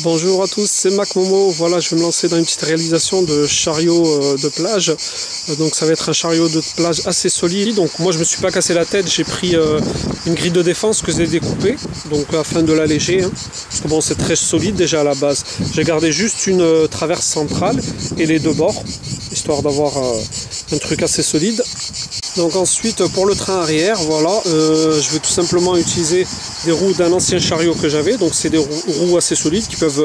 Bonjour à tous, c'est Mac Momo. Voilà, je vais me lancer dans une petite réalisation de chariot de plage. Donc ça va être un chariot de plage assez solide. Donc moi je me suis pas cassé la tête, j'ai pris une grille de défense que j'ai découpée, donc afin de l'alléger. Parce que bon, c'est très solide déjà à la base. J'ai gardé juste une traverse centrale et les deux bords, histoire d'avoir un truc assez solide. Donc ensuite pour le train arrière, voilà, je vais tout simplement utiliser des roues d'un ancien chariot que j'avais. Donc c'est des roues assez solides qui peuvent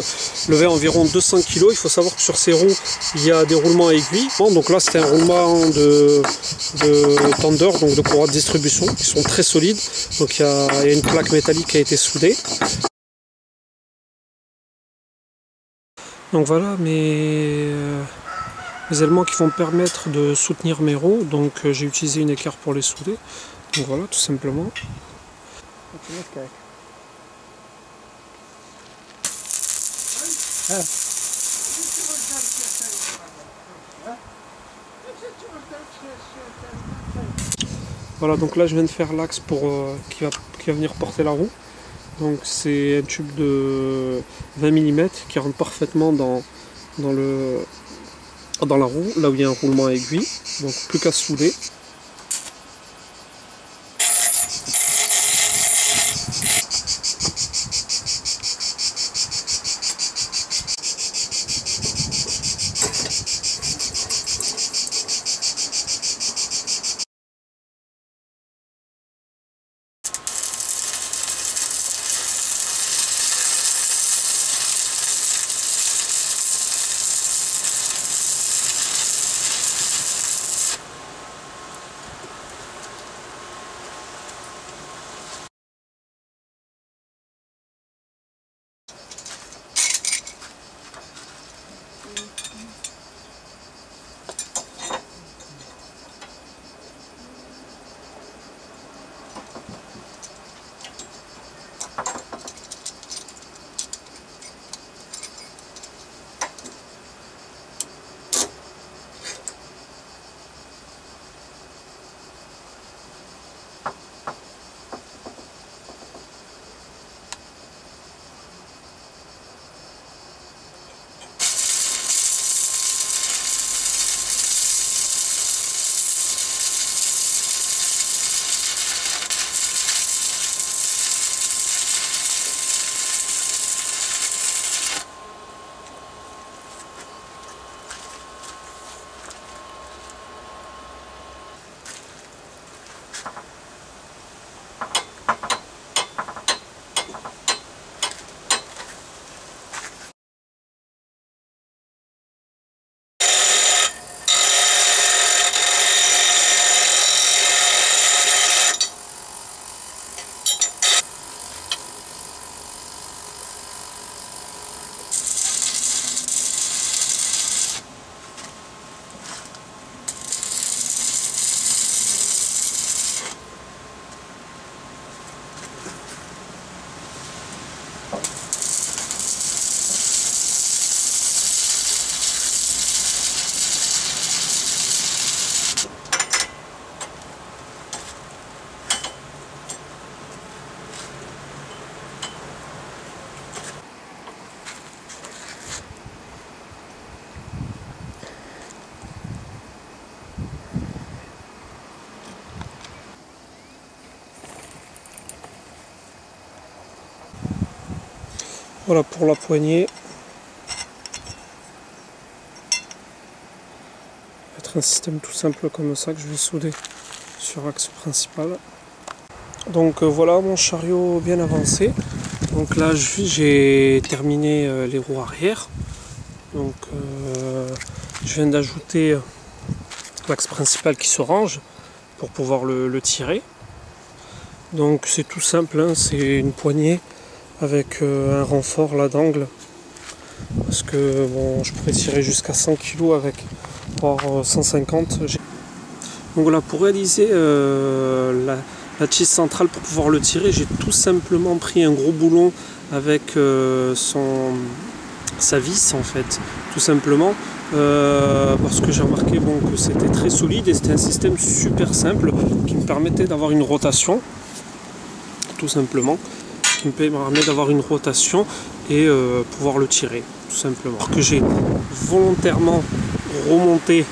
lever environ 200 kg. Il faut savoir que sur ces roues il y a des roulements à aiguilles. Donc là c'était un roulement de tender, donc de courroie de distribution, qui sont très solides. Donc il y a une plaque métallique qui a été soudée. Donc voilà mes éléments qui vont me permettre de soutenir mes roues. Donc j'ai utilisé une équerre pour les souder. Donc voilà, tout simplement. Voilà, donc là je viens de faire l'axe pour qui va venir porter la roue. Donc c'est un tube de 20 mm qui rentre parfaitement dans la roue, là où il y a un roulement à aiguille. Donc plus qu'à souder. Voilà pour la poignée. Ça va être un système tout simple comme ça que je vais souder sur l'axe principal. Donc voilà mon chariot bien avancé. Donc là j'ai terminé les roues arrière. Donc je viens d'ajouter l'axe principal qui se range pour pouvoir le tirer. Donc c'est tout simple, hein, c'est une poignée avec un renfort là d'angle, parce que bon, je pourrais tirer jusqu'à 100 kg avec, voire 150. Donc voilà, pour réaliser la tige centrale, pour pouvoir le tirer, j'ai tout simplement pris un gros boulon avec sa vis en fait, tout simplement, parce que j'ai remarqué que c'était très solide et c'était un système super simple qui me permettait d'avoir une rotation, tout simplement. Qui me permet d'avoir une rotation et pouvoir le tirer tout simplement. Alors que j'ai volontairement remonté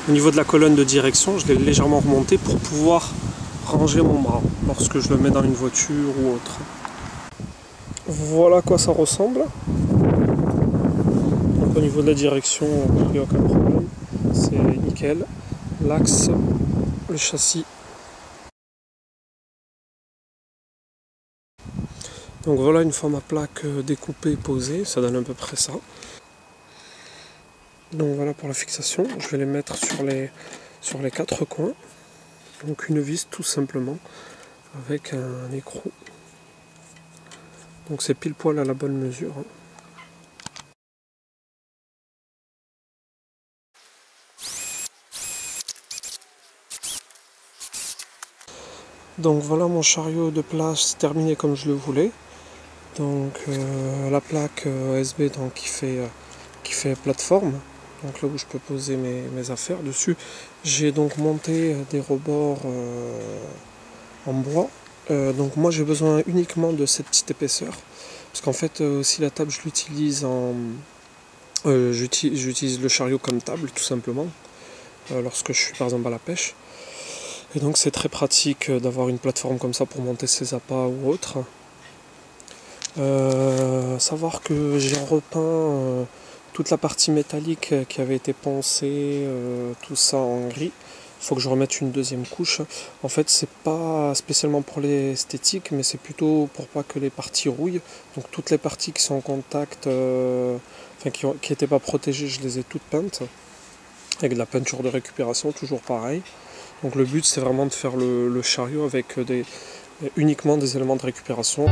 au niveau de la colonne de direction, je l'ai légèrement remonté pour pouvoir ranger mon bras lorsque je le mets dans une voiture ou autre. Voilà à quoi ça ressemble. Donc, au niveau de la direction, il n'y a aucun problème, c'est nickel. L'axe, le châssis. Donc voilà, une fois ma plaque découpée et posée, ça donne à peu près ça. Donc voilà pour la fixation, je vais les mettre sur les 4 coins. Donc une vis tout simplement, avec un écrou. Donc c'est pile poil à la bonne mesure. Donc voilà mon chariot de plage terminé comme je le voulais. Donc la plaque ASB donc, qui fait plateforme, donc là où je peux poser mes affaires dessus. J'ai donc monté des rebords en bois. Donc moi j'ai besoin uniquement de cette petite épaisseur, parce qu'en fait si la table je l'utilise j'utilise le chariot comme table tout simplement lorsque je suis par exemple à la pêche. Et donc c'est très pratique d'avoir une plateforme comme ça pour monter ses appâts ou autre. Savoir que j'ai repeint toute la partie métallique qui avait été poncée, tout ça en gris. Il faut que je remette une deuxième couche. En fait c'est pas spécialement pour l'esthétique, mais c'est plutôt pour pas que les parties rouillent. Donc toutes les parties qui sont en contact, qui n'étaient pas protégées, je les ai toutes peintes. Avec de la peinture de récupération, toujours pareil. Donc le but c'est vraiment de faire le chariot avec uniquement des éléments de récupération.